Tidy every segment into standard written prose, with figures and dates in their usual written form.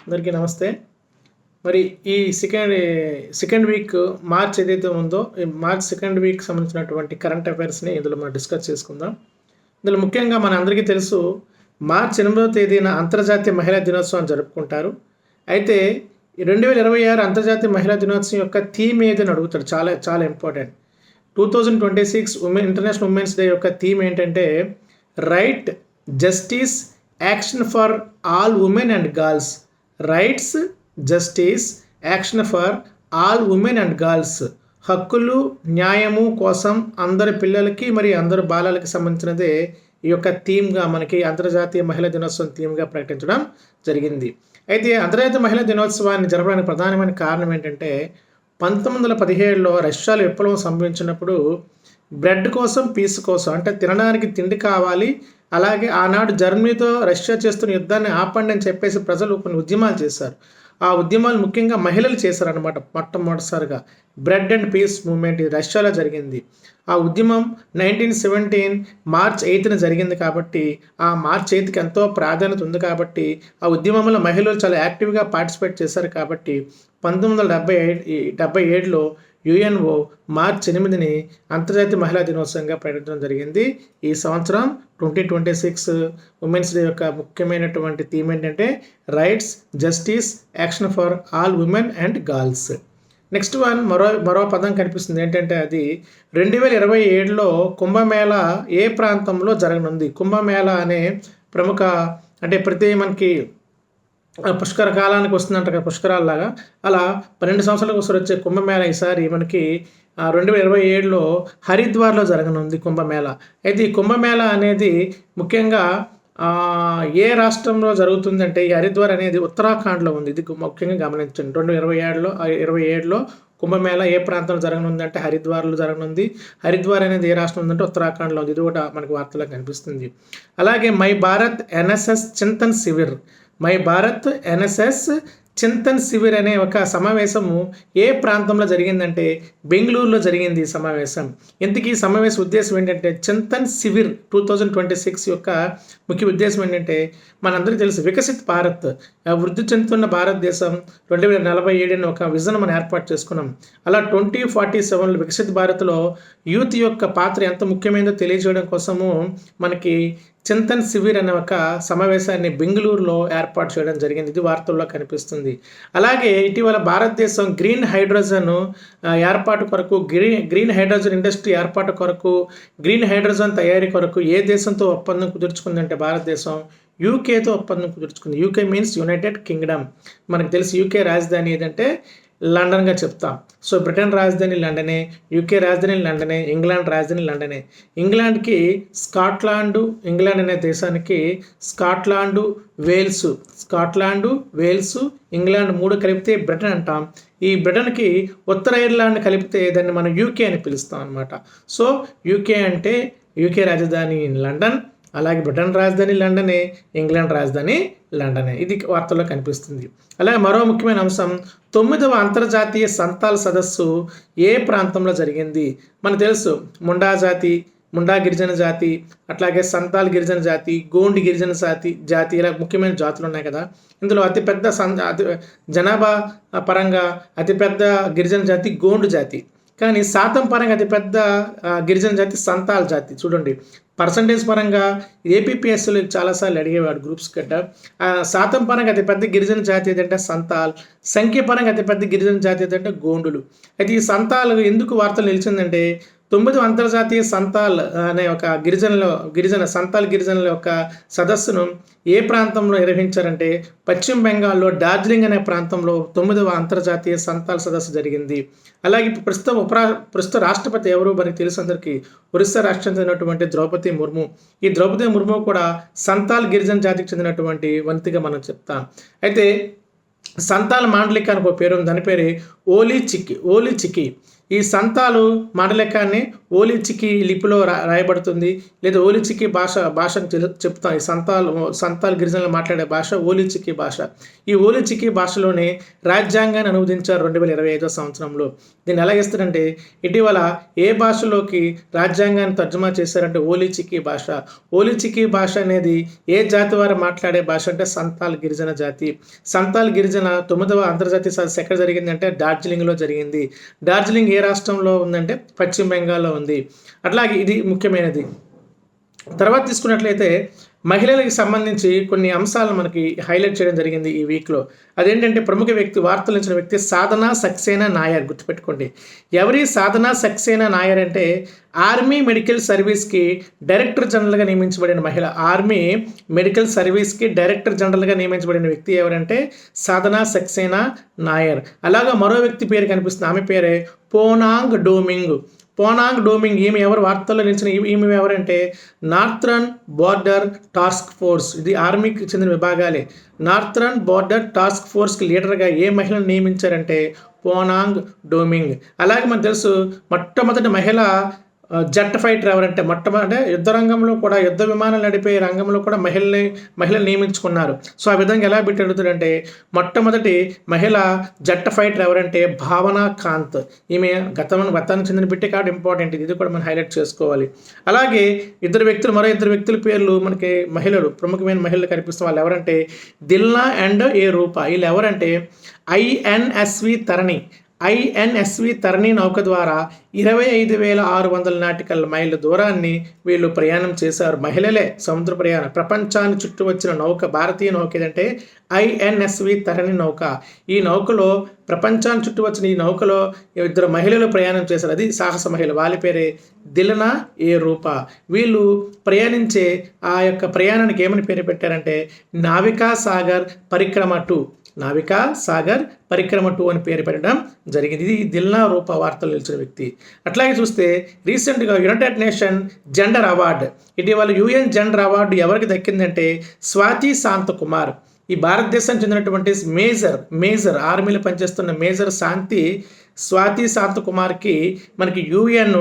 అందరికీ నమస్తే. మరి ఈ సెకండ్ వీక్ మార్చ్ ఏదైతే ఉందో, ఈ మార్చ్ సెకండ్ వీక్ సంబంధించినటువంటి కరెంట్ అఫైర్స్‌ని ఇందులో మనం డిస్కస్ చేసుకుందాం. ఇందులో ముఖ్యంగా మనందరికీ తెలుసు, మార్చ్ 8వ తేదీన అంతర్జాతీయ మహిళా దినోత్సవం జరుపుకుంటారు. అయితే ఈ 2026 అంతర్జాతీయ మహిళా దినోత్సవం యొక్క థీమ్ ఏదని అడుగుతాడు. చాలా చాలా ఇంపార్టెంట్. 2026 ఇంటర్నేషనల్ ఉమెన్స్ డే యొక్క థీమ్ ఏంటంటే right, justice, action for all women and girls. Rights, justice, action for all women and girls. హక్కులు, న్యాయము కోసం అందరి పిల్లలకి మరి అందరు బాలలకి సంబంధించినదే ఈ యొక్క థీమ్గా మనకి అంతర్జాతీయ మహిళా దినోత్సవం థీమ్గా ప్రకటించడం జరిగింది. అయితే అంతర్జాతీయ మహిళా దినోత్సవాన్ని జరపడానికి ప్రధానమైన కారణం ఏంటంటే 1917లో రష్యాలో విప్లవం సంభవించినప్పుడు బ్రెడ్ కోసం, పీస్ కోసం, అంటే తినడానికి తిండి కావాలి, అలాగే ఆనాడు జర్మనీతో రష్యా చేస్తున్న యుద్ధాన్ని ఆపండి అని చెప్పేసి ప్రజలు కొన్ని ఉద్యమాలు చేశారు. ఆ ఉద్యమాలు ముఖ్యంగా మహిళలు చేశారనమాట. మొట్టమొదటిసారిగా బ్రెడ్ అండ్ పీస్ మూవ్మెంట్ రష్యాలో జరిగింది. ఆ ఉద్యమం 1917 మార్చ్ 8న జరిగింది కాబట్టి, ఆ మార్చ్ 8కి ఎంతో ప్రాధాన్యత ఉంది కాబట్టి, ఆ ఉద్యమంలో మహిళలు చాలా యాక్టివ్గా పార్టిసిపేట్ చేశారు కాబట్టి 1977లో యుఎన్ఓ మార్చ్ 8ని అంతర్జాతీయ మహిళా దినోత్సవంగా ప్రకటించడం జరిగింది. ఈ సంవత్సరం 2026 ఉమెన్స్ డే యొక్క ముఖ్యమైనటువంటి థీమ్ ఏంటంటే rights, justice, action for all women and girls. Next one మరో పదం కనిపిస్తుంది. ఏంటంటే అది 2027లో కుంభమేళా ఏ ప్రాంతంలో జరగనుంది. కుంభమేళా అనే ప్రముఖ, అంటే ప్రతి మనకి పుష్కర కాలానికి వస్తుందంట కదా, పుష్కరాల్లాగా అలా 12 సంవత్సరాలకు ఒకసారి వచ్చే కుంభమేళా ఈసారి మనకి 2027లో హరిద్వార్లో జరగనుంది కుంభమేళా. అయితే ఈ కుంభమేళా అనేది ముఖ్యంగా ఏ రాష్ట్రంలో జరుగుతుందంటే, ఈ హరిద్వార్ అనేది ఉత్తరాఖండ్లో ఉంది. ఇది ముఖ్యంగా గమనించండి. 2027లో కుంభమేళా ఏ ప్రాంతంలో జరగనుంది అంటే హరిద్వార్లో జరగనుంది. హరిద్వార్ అనేది ఏ రాష్ట్రం ఉందంటే ఉత్తరాఖండ్లో ఉంది. ఇది కూడా మనకి వార్తలో కనిపిస్తుంది. అలాగే my Bharat NSS Chintan Shivir, my Bharat NSS Chintan Shivir అనే ఒక సమావేశము ఏ ప్రాంతంలో జరిగిందంటే బెంగళూరులో జరిగింది ఈ సమావేశం. ఇంతకీ ఈ సమావేశ ఉద్దేశం ఏంటంటే చింతన్ శివిర్ 2026 యొక్క ముఖ్య ఉద్దేశం ఏంటంటే, మనందరికీ తెలుసు వికసిత్ భారత్, వృద్ధి చెందుతున్న భారతదేశం 2047 ఒక విజన్ మనం ఏర్పాటు చేసుకున్నాం. అలా 2047లో వికసిత్ భారత్లో యూత్ యొక్క పాత్ర ఎంత ముఖ్యమైనదో తెలియజేయడం కోసము మనకి చింతన్ శివిర్ అనే ఒక సమావేశాన్ని బెంగళూరులో ఏర్పాటు చేయడం జరిగింది. ఇది వార్తల్లో కనిపిస్తుంది. అలాగే ఇటీవల భారతదేశం గ్రీన్ హైడ్రోజన్ ఏర్పాటు కొరకు, గ్రీన్ హైడ్రోజన్ ఇండస్ట్రీ ఏర్పాటు కొరకు, గ్రీన్ హైడ్రోజన్ తయారీ కొరకు ఏ దేశంతో ఒప్పందం కుదుర్చుకుందంటే భారతదేశం యూకేతో ఒప్పందం కుదుర్చుకుంది. UK means United Kingdom. మనకు తెలుసు యూకే రాజధాని ఏదంటే లండన్గా చెప్తాం. సో బ్రిటన్ రాజధాని లండనే, యూకే రాజధాని లండనే, ఇంగ్లాండ్ రాజధాని లండనే. ఇంగ్లాండ్ అనే దేశానికి స్కాట్లాండు, వేల్సు, ఇంగ్లాండ్ 3 కలిపితే బ్రిటన్ అంటాం. ఈ బ్రిటన్కి ఉత్తర ఐర్లాండ్ కలిపితే దాన్ని మనం యూకే అని పిలుస్తాం అనమాట. సో యూకే అంటే యూకే రాజధాని లండన్, అలాగే బ్రిటన్ రాజధాని లండనే, ఇంగ్లాండ్ రాజధాని లండనే. ఇది వార్తల్లో కనిపిస్తుంది. అలాగే మరో ముఖ్యమైన అంశం 9వ అంతర్జాతీయ సంతాల్ సదస్సు ఏ ప్రాంతంలో జరిగింది. మనకు తెలుసు ముండా గిరిజన జాతి, అట్లాగే సంతాల్ గిరిజన జాతి, గోండి గిరిజన జాతి ఇలా ముఖ్యమైన జాతులు ఉన్నాయి కదా. ఇందులో అతిపెద్ద జనాభా పరంగా అతిపెద్ద గిరిజన జాతి గోండు జాతి, కానీ శాతం పరంగా అతిపెద్ద గిరిజన జాతి సంతాల్ జాతి. చూడండి, పర్సంటేజ్ పరంగా ఏపీపీఎస్సీలో చాలాసార్లు అడిగేవాడు గ్రూప్స్ గట్ట. శాతం పరంగా అతిపెద్ద గిరిజన జాతి ఏదంటే సంతాల్, సంఖ్య పరంగా అతిపెద్ద గిరిజన జాతి ఏదంటే గోండులు. అయితే ఈ సంతాల్ ఎందుకు వార్తలు నిలిచిందంటే 9వ అంతర్జాతీయ సంతాల్ అనే ఒక సంతాల్ గిరిజనుల యొక్క సదస్సును ఏ ప్రాంతంలో నిర్వహించారంటే పశ్చిమ బెంగాల్లో డార్జిలింగ్ అనే ప్రాంతంలో 9వ అంతర్జాతీయ సంతాల్ సదస్సు జరిగింది. అలాగే ప్రస్తుత రాష్ట్రపతి ఎవరు మనకి తెలుసు అందరికీ, ఒరిస్సా రాష్ట్రం చెందినటువంటి ద్రౌపది ముర్ము. ఈ ద్రౌపది ముర్ము కూడా సంతాల్ గిరిజన జాతికి చెందినటువంటి వంతిగా మనం చెప్తాం. అయితే సంతాల్ మాండలికానికి ఒక పేరు ఉంది, దాని పేరు ఓలీ చికి. ఈ సంతాలు మాండలికాన్ని ఓలిచికి లిపిలో రాయబడుతుంది, లేదా ఓలిచికి భాషను చెప్తాం. ఈ సంతాల్ గిరిజనులు మాట్లాడే భాష ఓలిచికి భాష. ఈ ఓలిచికి భాషలోనే రాజ్యాంగాన్ని అనువదించారు 2025 సంవత్సరంలో. దీన్ని ఎలా ఇస్తారంటే, ఇటీవల ఏ భాషలోకి రాజ్యాంగాన్ని తర్జుమా చేశారంటే ఓలిచికి భాష. ఓలిచికి భాష అనేది ఏ జాతి వారు మాట్లాడే భాష అంటే సంతాల్ గిరిజన జాతి. సంతాల్ గిరిజన 9వ అంతర్జాతీయ సదస్సు ఎక్కడ జరిగిందంటే డార్జిలింగ్లో జరిగింది. డార్జిలింగ్ ఏ రాష్ట్రంలో ఉందంటే పశ్చిమ బెంగాల్లో ఉంది. అట్లాగే ఇది ముఖ్యమైనది. తర్వాత తీసుకున్నట్లయితే మహిళలకు సంబంధించి కొన్ని అంశాలను మనకి హైలైట్ చేయడం జరిగింది ఈ వీక్లో. అదేంటంటే ప్రముఖ వ్యక్తి, వార్తలు ఇచ్చిన వ్యక్తి సాధనా సక్సేనా నాయర్. గుర్తుపెట్టుకోండి, ఎవరి సాధనా సక్సేనా నాయర్ అంటే ఆర్మీ మెడికల్ సర్వీస్కి డైరెక్టర్ జనరల్గా నియమించబడిన మహిళ. ఆర్మీ మెడికల్ సర్వీస్కి డైరెక్టర్ జనరల్గా నియమించబడిన వ్యక్తి ఎవరంటే సాధనా సక్సేనా నాయర్. అలాగా మరో వ్యక్తి పేరు కనిపిస్తుంది, ఆమె పేరే పోనాంగ్ డోమింగ్. పోనాంగ్ డోమింగ్, ఈమె ఎవరు వార్తల్లో నిలిచిన ఈమె ఎవరంటే నార్థరన్ బోర్డర్ టాస్క్ ఫోర్స్. ఇది ఆర్మీకి చెందిన విభాగాలే. నార్థరన్ బోర్డర్ టాస్క్ ఫోర్స్కి లీడర్గా ఏ మహిళను నియమించారంటే పోనాంగ్ డోమింగ్. అలాగే మనకు తెలుసు మొట్టమొదటి మహిళ జెట్ ఫైటర్ ఎవరంటే అంటే యుద్ధ రంగంలో కూడా, యుద్ధ విమానాలు నడిపే రంగంలో కూడా మహిళలు నియమించుకున్నారు. సో ఆ విధంగా ఎలా పెట్టి అడుగుతాడంటే మట్టమొదటి మహిళ జెట్ ఫైటర్ ఎవరంటే భావనా కాంత్. ఈమె గతానికి చెందిన బిట్టే కాబట్టి ఇంపార్టెంట్, ఇది కూడా మనం హైలైట్ చేసుకోవాలి. అలాగే మరో ఇద్దరు వ్యక్తుల పేర్లు మనకి మహిళలు, ప్రముఖమైన మహిళలు కనిపిస్తున్న వాళ్ళు ఎవరంటే దిల్నా అండ్ ఏ రూపా. వీళ్ళు ఎవరంటే ఐఎన్ఎస్వి తరణి. ఐఎన్ఎస్వి తరణి నౌక ద్వారా 25,600 నాటికల్ మైళ్ళ దూరాన్ని వీళ్ళు ప్రయాణం చేశారు. మహిళలే సముద్ర ప్రయాణం. ప్రపంచాన్ని చుట్టూ వచ్చిన నౌక, భారతీయ నౌక ఏదంటే ఐఎన్ఎస్వి తరణి నౌక. ఈ నౌకలో, ప్రపంచాన్ని చుట్టూ వచ్చిన ఈ నౌకలో 2 మహిళలు ప్రయాణం చేశారు. అది సాహస మహిళ. వాళ్ళ పేరే దిల్నా ఏ రూపా. వీళ్ళు ప్రయాణించే ఆ యొక్క ప్రయాణానికి ఏమని పేరు పెట్టారంటే నావికా సాగర్ పరిక్రమ 2. నావికా సాగర్ పరిక్రమ 2 అని పేరు పెట్టడం జరిగింది. ఇది దిల్నా రూపా వార్తలు నిలిచిన వ్యక్తి. అట్లాగే చూస్తే రీసెంట్గా యునైటెడ్ నేషన్ జెండర్ అవార్డు, ఇటీవల యుఎన్ జెండర్ అవార్డు ఎవరికి దక్కిందంటే స్వాతి శాంతకుమార్. ఈ భారతదేశానికి చెందినటువంటి మేజర్ ఆర్మీలో పనిచేస్తున్న మేజర్ స్వాతి శాంతకుమార్కి మనకి యుఎన్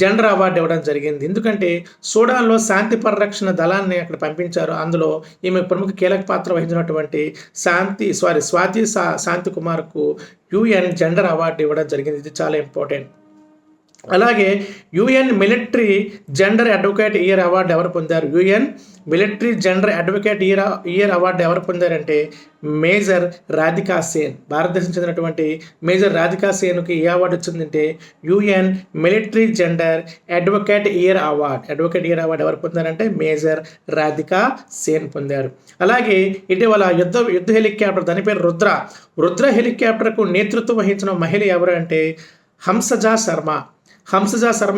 జెండర్ అవార్డు ఇవ్వడం జరిగింది. ఎందుకంటే సూడాన్లో శాంతి పరిరక్షణ దళాన్ని అక్కడ పంపించారు. అందులో ఈమె ప్రముఖ కీలక పాత్ర వహించినటువంటి స్వాతి శాంతకుమార్కు యుఎన్ జెండర్ అవార్డు ఇవ్వడం జరిగింది. ఇది చాలా ఇంపార్టెంట్. అలాగే UN military gender advocate year award ఎవరు పొందారు? UN military gender advocate year award ఎవరు పొందారంటే మేజర్ రాధికా సేన్. భారతదేశం చెందినటువంటి మేజర్ రాధికా సేన్కి ఏ అవార్డు వచ్చిందంటే UN military gender advocate year award ఎవరు పొందారంటే మేజర్ రాధికా సేన్ పొందారు. అలాగే ఇటీవల యుద్ధ హెలికాప్టర్, దాని పేరు రుద్ర హెలికాప్టర్కు నేతృత్వం వహించిన మహిళ ఎవరు అంటే హంసజా శర్మ.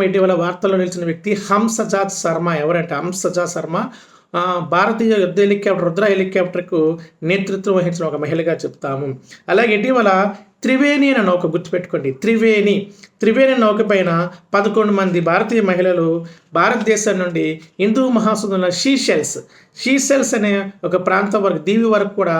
ఇటీవల వార్తల్లో నిలిచిన వ్యక్తి హంసజా శర్మ. ఎవరంటే హంసజా శర్మ భారతీయ యుద్ధ హెలికాప్టర్ రుద్ర హెలికాప్టర్కు నేతృత్వం వహించిన ఒక మహిళగా చెప్తాము. అలాగే ఇటీవల త్రివేణి అనే నౌక, గుర్తుపెట్టుకోండి, త్రివేణి నౌక పైన 11 మంది భారతీయ మహిళలు భారతదేశం నుండి హిందూ మహాసముద్రంలో షీషెల్స్ అనే ఒక ప్రాంతం వరకు, దీవి వరకు కూడా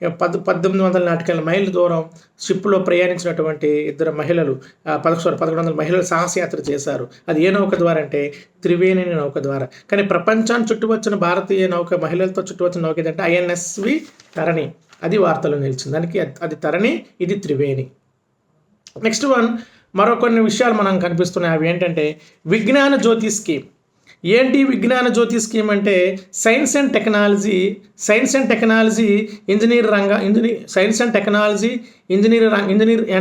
1800 నాటికల మైళ్ళ దూరం షిప్లో ప్రయాణించినటువంటి 2 మహిళలు, 1100 మహిళలు సాహసయాత్ర చేశారు. అది ఏ నౌక ద్వారా అంటే త్రివేణి నౌక ద్వారా. కానీ ప్రపంచాన్ని చుట్టూ వచ్చిన భారతీయ నౌక, మహిళలతో చుట్టూ వచ్చిన నౌక ఏదంటే ఐఎన్ఎస్వి తరణి. అది వార్తలు నిలిచింది. దానికి అది తరణి, ఇది త్రివేణి. నెక్స్ట్ వన్, మరో కొన్ని విషయాలు మనం కనిపిస్తున్నాయి. అవి ఏంటంటే విజ్ఞాన జ్యోతి స్కీమ్. ఏంటి విజ్ఞాన జ్యోతి స్కీమ్ అంటే సైన్స్ అండ్ టెక్నాలజీ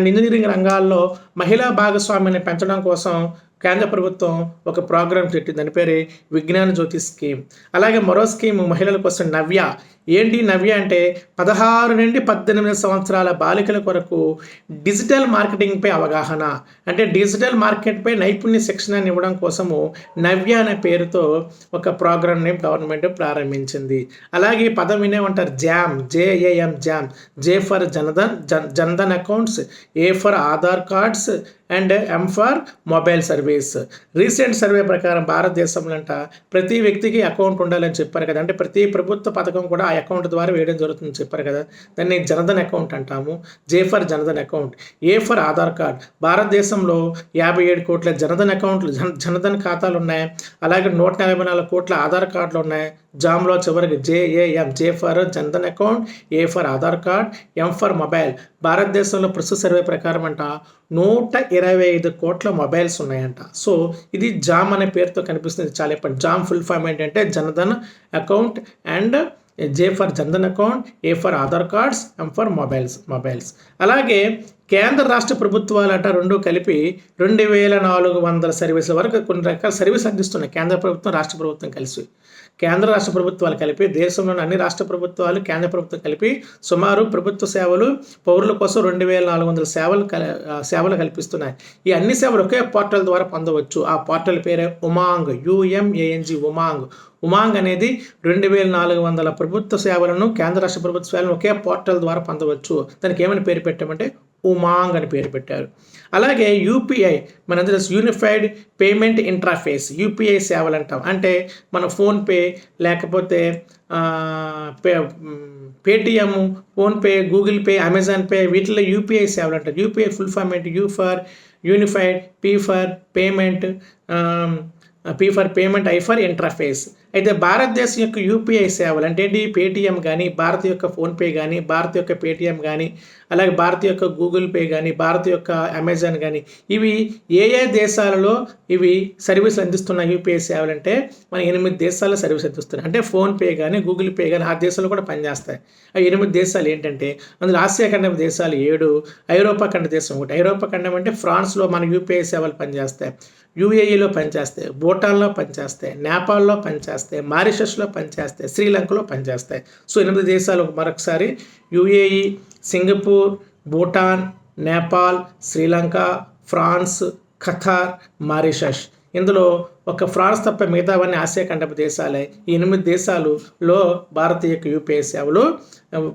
ఇంజనీరింగ్ రంగాల్లో మహిళా భాగస్వామ్యాన్ని పెంచడం కోసం కేంద్ర ప్రభుత్వం ఒక ప్రోగ్రాం పెట్టింది. దాని పేరే విజ్ఞాన జ్యోతి స్కీమ్. అలాగే మరో స్కీమ్ మహిళల కోసం నవ్య. ఏంటి నవ్య అంటే 16 నుండి 18 సంవత్సరాల బాలికల కొరకు డిజిటల్ మార్కెటింగ్పై అవగాహన, అంటే డిజిటల్ మార్కెట్పై నైపుణ్య శిక్షణని ఇవ్వడం కోసము నవ్య అనే పేరుతో ఒక ప్రోగ్రామ్ని గవర్నమెంట్ ప్రారంభించింది. అలాగే పదం వినే ఉంటారు jam, JAM, J for Jan Dhan accounts, A for Aadhaar cards and M for mobile service. Recent survey ప్రకారం భారతదేశంలో ప్రతి వ్యక్తికి అకౌంట్ ఉండాలని చెప్పారు కదా, అంటే ప్రతి ప్రభుత్వ పథకం కూడా అకౌంట్ ద్వారా వేయడం జరుగుతుందని చెప్పారు కదా, దాన్ని జనధన్ అకౌంట్ అంటాము. J for Jan Dhan account. A for Aadhaar card. భారతదేశంలో 57 కోట్ల జనధన్ అకౌంట్లు జనధన్ ఖాతాలు ఉన్నాయి. అలాగే 144 కోట్ల ఆధార్ కార్డులు ఉన్నాయి. జామ్లో చివరికి JAM, J for Jan Dhan account, A for Aadhaar card, M for mobile. భారతదేశంలో ప్రస్తుత సర్వే ప్రకారం అంట 125 కోట్ల మొబైల్స్ ఉన్నాయంట. సో ఇది జామ్ అనే పేరుతో కనిపిస్తుంది. చాలా ఇప్పుడు జామ్ ఫుల్ ఫామ్ ఏంటంటే Jan Dhan account and J for Jan Dhan account, A for Aadhaar cards, M for mobiles. అలాగే కేంద్ర రాష్ట్ర ప్రభుత్వాలట రెండు కలిపి 2400 సర్వీసుల వరకు కొన్ని రకాల సర్వీస్ అందిస్తున్నాయి. కేంద్ర ప్రభుత్వం రాష్ట్ర ప్రభుత్వం కలిసి, కేంద్ర రాష్ట్ర ప్రభుత్వాలు కలిపి, దేశంలోని అన్ని రాష్ట్ర ప్రభుత్వాలు కేంద్ర ప్రభుత్వం కలిపి సుమారు ప్రభుత్వ సేవలు పౌరుల కోసం 2400 సేవలు కల్పిస్తున్నాయి. ఈ అన్ని సేవలు ఒకే పోర్టల్ ద్వారా పొందవచ్చు. ఆ పోర్టల్ పేరే ఉమాంగ్, UMANG, ఉమాంగ్ అనేది 2400 ప్రభుత్వ సేవలను, కేంద్ర రాష్ట్ర ప్రభుత్వ సేవలను ఒకే పోర్టల్ ద్వారా పొందవచ్చు. దానికి ఏమని పేరు పెట్టామంటే ఉమాంగ్ అని పేరు పెట్టారు. అలాగే UPI, మనందరూ యూనిఫైడ్ పేమెంట్ ఇంటర్ఫేస్, UPI సేవలు అంటాం. అంటే మన ఫోన్పే లేకపోతే Paytm, PhonePe, Google pay, Amazon pay, వీటిలో UPI సేవలు అంటారు. UPI ఫుల్ ఫామ్ ఏంటి? U for unified, P for payment, I for interface. అయితే భారతదేశం యొక్క UPI సేవలు అంటే ఏంటి? పేటిఎం కానీ, భారత్ యొక్క ఫోన్పే కానీ, భారత్ యొక్క పేటిఎం కానీ, అలాగే భారత్ యొక్క గూగుల్ పే కానీ, భారత్ యొక్క అమెజాన్ కానీ, ఇవి ఏ దేశాలలో ఇవి సర్వీసులు అందిస్తున్న UPI సేవలు అంటే మన 8 దేశాల్లో సర్వీస్ అందిస్తున్నాయి. అంటే ఫోన్పే కానీ, గూగుల్ పే కానీ ఆ దేశాలు కూడా పనిచేస్తాయి. ఆ 8 దేశాలు ఏంటంటే అందులో ఆసియా ఖండం దేశాలు 7, ఐరోపా ఖండ దేశం 1. ఐరోపా ఖండం అంటే ఫ్రాన్స్లో మన UPI సేవలు పనిచేస్తాయి, UAEలో పనిచేస్తాయి, భూటాన్లో పనిచేస్తాయి, నేపాల్లో పనిచేస్తాయి, మారిషస్లో పనిచేస్తాయి, శ్రీలంకలో పనిచేస్తాయి. సో 8 దేశాలు మరొకసారి UAE, Singapore, Bhutan, Nepal, Sri Lanka, France, Qatar, Mauritius. ఇందులో ఒక ఫ్రాన్స్ తప్ప మిగతావన్నీ ఆసియా ఖండపు దేశాలే. ఈ 8 దేశాలలో భారతీయ UPI సేవలు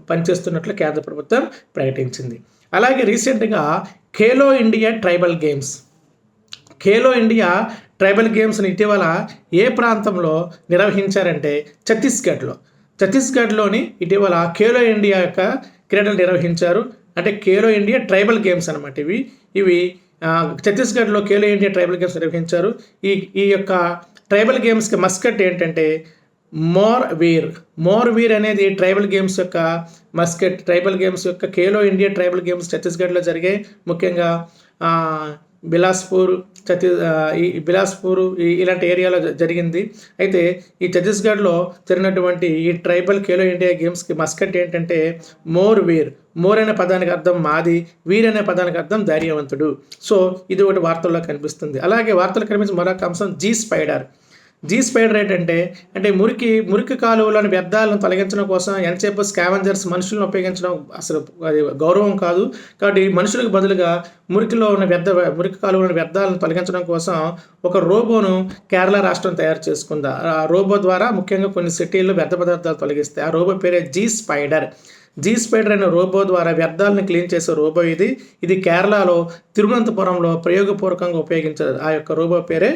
పనిచేస్తున్నట్లు కేంద్ర ప్రభుత్వం ప్రకటించింది. అలాగే రీసెంట్గా ఖేలో ఇండియా ట్రైబల్ గేమ్స్ని ఇటీవల ఏ ప్రాంతంలో నిర్వహించారంటే ఛత్తీస్గఢ్లోని ఇటీవల ఖేలో ఇండియా యొక్క క్రీడలు నిర్వహించారు. అంటే ఖేలో ఇండియా ట్రైబల్ గేమ్స్ అనమాట. ఇవి ఛత్తీస్గఢ్లో ఖేలో ఇండియా ట్రైబల్ గేమ్స్ నిర్వహించారు. ఈ యొక్క ట్రైబల్ గేమ్స్కి మస్కట్ ఏంటంటే మోర్ వీర్ అనేది ట్రైబల్ గేమ్స్ యొక్క మస్కట్. ట్రైబల్ గేమ్స్ యొక్క ఖేలో ఇండియా ట్రైబల్ గేమ్స్ ఛత్తీస్గఢ్లో జరిగాయి. ముఖ్యంగా బిలాస్పూర్ ఇలాంటి ఏరియాలో జరిగింది. అయితే ఈ ఛత్తీస్గఢ్లో జరిగినటువంటి ఈ ట్రైబల్ ఖేలో ఇండియా గేమ్స్కి మస్కట్ ఏంటంటే మోర్ అనే పదానికి అర్థం మాది, వీర్ అనే పదానికి అర్థం ధైర్యవంతుడు. సో ఇది ఒకటి వార్తల్లో కనిపిస్తుంది. అలాగే వార్తలు కనిపించిన మరొక అంశం జీ స్పైడర్ ఏంటంటే మురికి కాలువలోని వ్యర్థాలను తొలగించడం కోసం ఎంతసేపు స్కావెంజర్స్ మనుషులను ఉపయోగించడం అసలు అది గౌరవం కాదు. కాబట్టి మనుషులకు బదులుగా మురికి కాలువలోని వ్యర్థాలను తొలగించడం కోసం ఒక రోబోను కేరళ రాష్ట్రం తయారు చేసుకుంది. ఆ రోబో ద్వారా ముఖ్యంగా కొన్ని సిటీల్లో వ్యర్థ పదార్థాలు తొలగిస్తాయి. ఆ రోబో పేరే జీ స్పైడర్ అనే రోబో ద్వారా వ్యర్థాలను క్లీన్ చేసే రోబో ఇది కేరళలో తిరువనంతపురంలో ప్రయోగపూర్వకంగా ఉపయోగించారు. ఆ యొక్క రోబో పేరే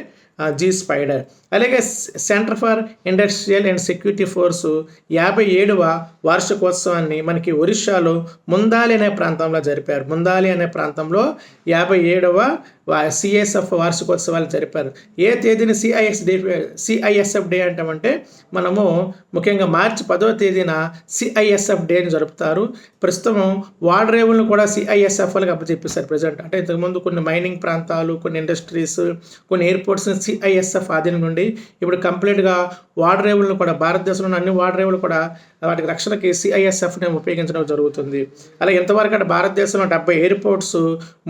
జీ స్పైడర్. అలాగే centre for industrial and security force 57వ వార్షికోత్సవాన్ని మనకి ఒరిస్సాలో ముందాలి అనే ప్రాంతంలో జరిపారు. ముందాలి అనే ప్రాంతంలో 57వ CISF వార్షికోత్సవాలు జరిపారు. ఏ తేదీని CISF డే అంటామంటే మనము ముఖ్యంగా మార్చి 10వ తేదీన CISF డేని జరుపుతారు. ప్రస్తుతం వాడరేవులను కూడా CISFలకు అప్పచెప్పేశారు ప్రజెంట్. అంటే ఇంతకుముందు కొన్ని మైనింగ్ ప్రాంతాలు, కొన్ని ఇండస్ట్రీస్, కొన్ని ఎయిర్పోర్ట్స్ని CISF ఆధీనం నుండి ఇప్పుడు కంప్లీట్గా వాడరేవులను కూడా భారతదేశంలోని అన్ని వాడరేవులు కూడా వాటికి రక్షణకి CISFని ఉపయోగించడం జరుగుతుంది. అలా ఇంతవరకు అంటే భారతదేశంలో 70 ఎయిర్పోర్ట్స్,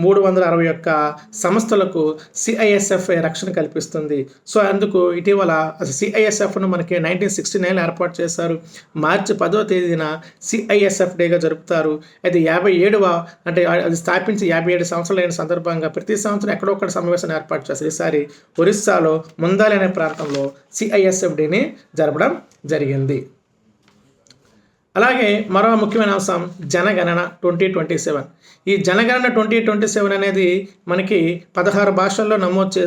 361 సంస్థలకు CISF రక్షణ కల్పిస్తుంది. సో అందుకు ఇటీవల CISFను మనకి 1969 ఏర్పాటు చేశారు. మార్చి 10వ తేదీన CISF డేగా జరుపుతారు. అయితే 57వ అంటే అది స్థాపించి 57 సంవత్సరాలు అయిన సందర్భంగా ప్రతి సంవత్సరం ఎక్కడొక్కడ సమావేశాన్ని ఏర్పాటు చేస్తారు. ఈసారి ఒరిస్సాలో ముందాలి అనే ప్రాంతంలో CISF డేని జరపడం జరిగింది. అలాగే మరో ముఖ్యమైన అంశం జనగణన 2027. ఈ జనగణన 2027 అనేది మనకి 16 భాషల్లో నమోదు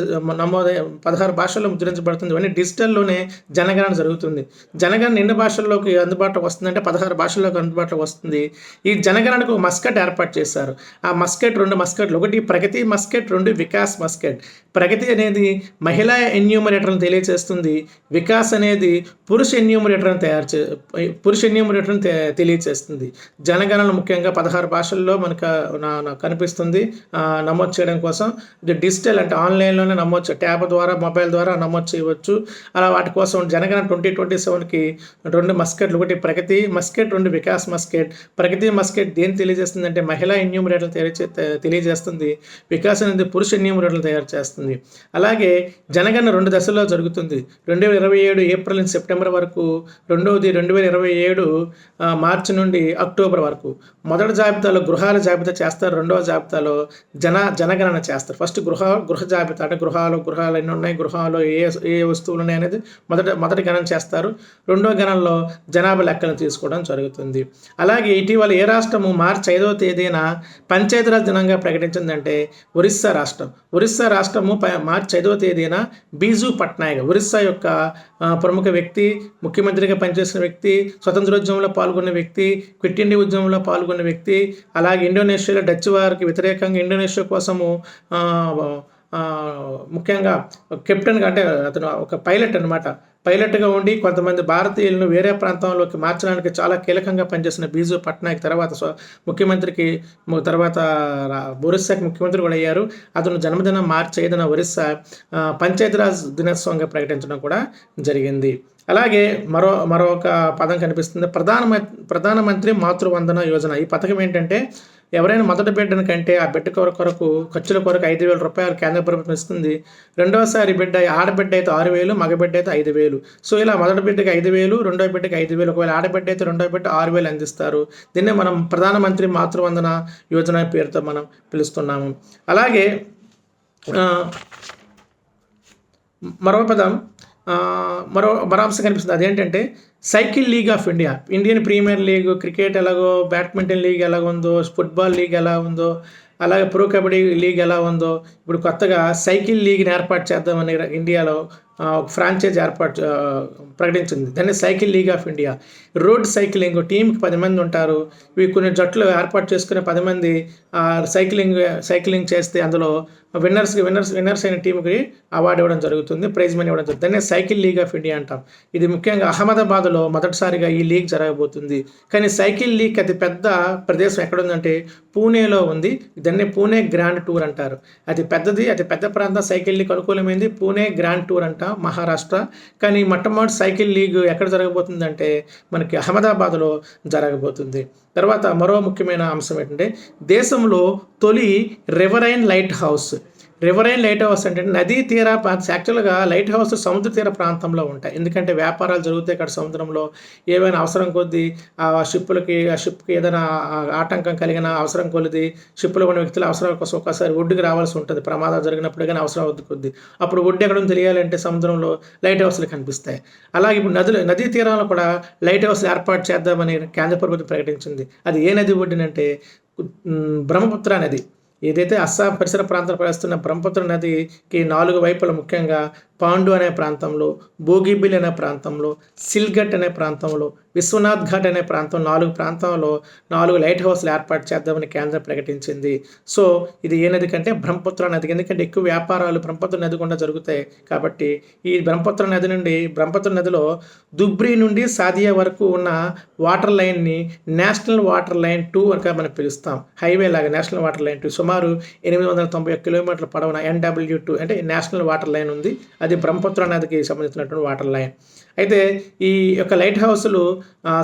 16 భాషల్లో ముద్రించబడుతుంది. ఇవన్నీ డిజిటల్లోనే జనగణన జరుగుతుంది. జనగణన ఎన్ని భాషల్లోకి అందుబాటులోకి వస్తుందంటే 16 భాషల్లోకి అందుబాటులోకి వస్తుంది. ఈ జనగణనకు మస్కట్ ఏర్పాటు చేశారు. ఆ మస్కట్ 2 మస్కట్లు, ఒకటి ప్రగతి మస్కట్, 2 వికాస్ మస్కట్. ప్రగతి అనేది మహిళా ఎన్యూమరేటర్ను తెలియజేస్తుంది. వికాస్ అనేది పురుష ఎన్యూమరేటర్ని తెలియజేస్తుంది. జనగణన ముఖ్యంగా 16 భాషల్లో మనకు కనిపిస్తుంది నమోదు చేయడం కోసం. ఇది డిజిటల్ అంటే ఆన్లైన్లోనే నమోదు ట్యాబ్ ద్వారా మొబైల్ ద్వారా నమోదు చేయవచ్చు. అలా వాటి కోసం జనగణన 2027కి 2 మస్కట్లు, ఒకటి ప్రగతి మస్కట్, 2 వికాస్ మస్కట్. ప్రగతి మస్కట్ దేని తెలియజేస్తుంది అంటే మహిళా ఎన్యూమరేటర్లు తెలియజేస్తుంది. వికాస్ అనేది పురుష ఎన్యూమరేటర్లు తయారు చేస్తుంది. అలాగే జనగణన 2 దశల్లో జరుగుతుంది. 2027 ఏప్రిల్ నుంచి సెప్టెంబర్ వరకు, రెండవది 2027 మార్చి నుండి అక్టోబర్ వరకు. మొదటి జాబితాలో గృహాల జాబితా చేస్తారు, రెండవ జాబితాలో జనగణన చేస్తారు. ఫస్ట్ గృహ జాబితా అంటే గృహాలు ఎన్ని ఉన్నాయి, గృహాలు ఏ వస్తువులు ఉన్నాయి అనేది మొదటి గణన చేస్తారు. రెండవ గణనలో జనాభా లెక్కలను తీసుకోవడం జరుగుతుంది. అలాగే ఇటీవల ఏ రాష్ట్రము మార్చి 5వ తేదీన పంచాయతీరాజ్ దినంగా ప్రకటించిందంటే ఒరిస్సా రాష్ట్రం. ఒరిస్సా రాష్ట్రము మార్చి 5వ తేదీన బీజూ పట్నాయక్, ఒరిస్సా యొక్క ప్రముఖ వ్యక్తి, ముఖ్యమంత్రిగా పనిచేసిన వ్యక్తి, స్వతంత్రోద్యమంలో పాల్గొన్న వ్యక్తి, క్విట్ ఇండియా ఉద్యమంలో పాల్గొన్న వ్యక్తి. అలాగే ఇండోనేషియాలో డచ్ వారికి వ్యతిరేకంగా ఇండోనేషియా కోసము ముఖ్యంగా కెప్టెన్గా అంటే అతను ఒక పైలట్గా ఉండి కొంతమంది భారతీయులను వేరే ప్రాంతంలోకి మార్చడానికి చాలా కీలకంగా పనిచేసిన బీజూ పట్నాయక్ తర్వాత ఒరిస్సాకి ముఖ్యమంత్రి కూడా అయ్యారు. అతను జన్మదినం మార్చి 5న ఒరిస్సా పంచాయతీరాజ్ దినోత్సవంగా ప్రకటించడం కూడా జరిగింది. అలాగే మరొక పదం కనిపిస్తుంది, ప్రధానమంత్రి మాతృవందన యోజన. ఈ పథకం ఏంటంటే ఎవరైనా మొదటి బిడ్డను కంటే ఆ బిడ్డ కొరకు ఖర్చుల కొరకు 5,000 రూపాయలు కేంద్ర ప్రభుత్వం ఇస్తుంది. రెండవసారి ఆడబిడ్డ అయితే 6,000, మగబిడ్డ అయితే 5,000. సో ఇలా మొదటి బిడ్డకి 5,000, రెండవ బిడ్డకి 5,000, ఒకవేళ ఆడబిడ్డ అయితే రెండవ బిడ్డ 6,000 అందిస్తారు. దీన్నే మనం ప్రధానమంత్రి మాతృవందన యోజన పేరుతో మనం పిలుస్తున్నాము. అలాగే మరో పదం మరో అంశం కనిపిస్తుంది, అదేంటంటే cycle league of India. Indian Premier League, cricket ఎలాగో, బ్యాడ్మింటన్ లీగ్ ఎలా ఉందో, ఫుట్బాల్ లీగ్ ఎలా ఉందో, అలాగే ప్రో కబడ్డీ లీగ్ ఎలా ఉందో, ఇప్పుడు కొత్తగా సైకిల్ లీగ్ని ఏర్పాటు చేద్దామని ఇండియాలో ఫ్రాంచైజ్ ప్రకటించింది. దాన్ని cycle league of India. Road cycling టీంకి 10 మంది ఉంటారు. ఇవి కొన్ని జట్లు ఏర్పాటు చేసుకునే 10 మంది సైక్లింగ్ చేస్తే అందులో విన్నర్స్ అయిన టీంకి అవార్డు ఇవ్వడం జరుగుతుంది, ప్రైజ్ మనీ ఇవ్వడం జరుగుతుంది. దాన్ని సైకిల్ లీగ్ ఆఫ్ ఇండియా అంటాం. ఇది ముఖ్యంగా అహ్మదాబాద్లో మొదటిసారిగా ఈ లీగ్ జరగబోతుంది. కానీ సైకిల్ లీగ్ అతి పెద్ద ప్రదేశం ఎక్కడుందంటే పూణేలో ఉంది. దాన్ని పూణే గ్రాండ్ టూర్ అంటారు. అతి పెద్ద ప్రాంతం సైకిల్ లీగ్ అనుకూలమైంది పూణే గ్రాండ్ టూర్ అంట, మహారాష్ట్ర. కానీ మొట్టమొదటి సైకిల్ లీగ్ ఎక్కడ జరగబోతుందంటే మనకి అహ్మదాబాద్లో జరగబోతుంది. తర్వాత మరో ముఖ్యమైన అంశం ఏంటంటే దేశంలో తొలి riverine light house. Riverine light house అంటే నదీ తీర యాక్చువల్గా లైట్ హౌస్ సముద్ర తీర ప్రాంతంలో ఉంటాయి. ఎందుకంటే వ్యాపారాలు జరుగుతాయి అక్కడ సముద్రంలో. ఏవైనా అవసరం కొద్దీ ఆ షిప్కి ఏదైనా ఆటంకం కలిగిన అవసరం కొద్ది షిప్లో ఉన్న వ్యక్తుల అవసరాల కోసం ఒకసారి ఒడ్డుకి రావాల్సి ఉంటుంది. ప్రమాదాలు జరిగినప్పుడు కానీ అవసరం కొద్ది అప్పుడు ఒడ్డు ఎక్కడ తెలియాలంటే సముద్రంలో లైట్ హౌస్లు కనిపిస్తాయి. అలాగే ఇప్పుడు నదీ తీరంలో కూడా లైట్ హౌస్లు ఏర్పాటు చేద్దామని కేంద్ర ప్రభుత్వం ప్రకటించింది. అది ఏ నది ఒడ్డునంటే బ్రహ్మపుత్ర నది. ఏదైతే అస్సాం పరిసర ప్రాంతాలు ప్రవహిస్తున్న బ్రహ్మపుత్ర నదికి 4 వైపుల ముఖ్యంగా పాండు అనే ప్రాంతంలో, బోగిబిల్ అనే ప్రాంతంలో, సిల్గట్ అనే ప్రాంతంలో, విశ్వనాథ్ ఘాట్ అనే ప్రాంతం 4 ప్రాంతాల్లో 4 లైట్ హౌస్లు ఏర్పాటు చేద్దామని కేంద్రం ప్రకటించింది. సో ఇది ఏ నది కంటే బ్రహ్మపుత్ర నది. ఎందుకంటే ఎక్కువ వ్యాపారాలు బ్రహ్మపుత్ర నది గుండా జరుగుతాయి కాబట్టి ఈ బ్రహ్మపుత్ర నదిలో దుబ్రి నుండి సాదియా వరకు ఉన్న వాటర్ లైన్ని నేషనల్ వాటర్ లైన్ 2 వరకు మనం పిలుస్తాం. హైవే లాగా నేషనల్ వాటర్ లైన్ 2 సుమారు 891 కిలోమీటర్ల పొడవున NW2 అంటే నేషనల్ వాటర్ లైన్ ఉంది. అది బ్రహ్మపుత్ర నదికి సంబంధించినటువంటి వాటర్ లైన్. అయితే ఈ యొక్క లైట్ హౌస్లు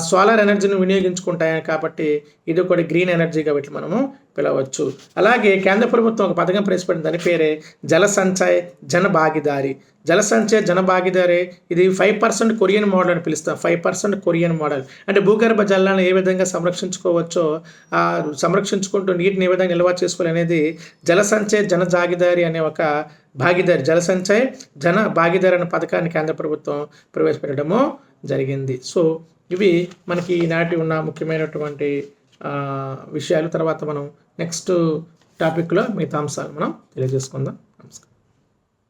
సోలార్ ఎనర్జీని వినియోగించుకుంటాయి కాబట్టి ఇది ఒకటి గ్రీన్ ఎనర్జీగా వీటి మనము పిలవచ్చు. అలాగే కేంద్ర ప్రభుత్వం ఒక పథకం ప్రవేశపెట్టిన దాని పేరే జల సంచయ్ జన భాగీదారి. ఇది 5% కొరియన్ మోడల్ అని పిలుస్తాం. 5% కొరియన్ మోడల్ అంటే భూగర్భ జలాలను ఏ విధంగా సంరక్షించుకోవచ్చో, సంరక్షించుకుంటూ నీటిని ఏ విధంగా నిల్వ చేసుకోవాలనేది జల సంచయ్ జన భాగీదారి అనే ఒక జల సంచయ్ జన భాగీదారి అనే పథకాన్ని కేంద్ర ప్రభుత్వం ప్రవేశపెట్టడము జరిగింది. సో ఇవి మనకి ఈనాటి ఉన్న ముఖ్యమైనటువంటి విషయాలు. తర్వాత మనం నెక్స్ట్ టాపిక్లో మిగతా అంశాలు మనం తెలియజేసుకుందాం. నమస్కారం.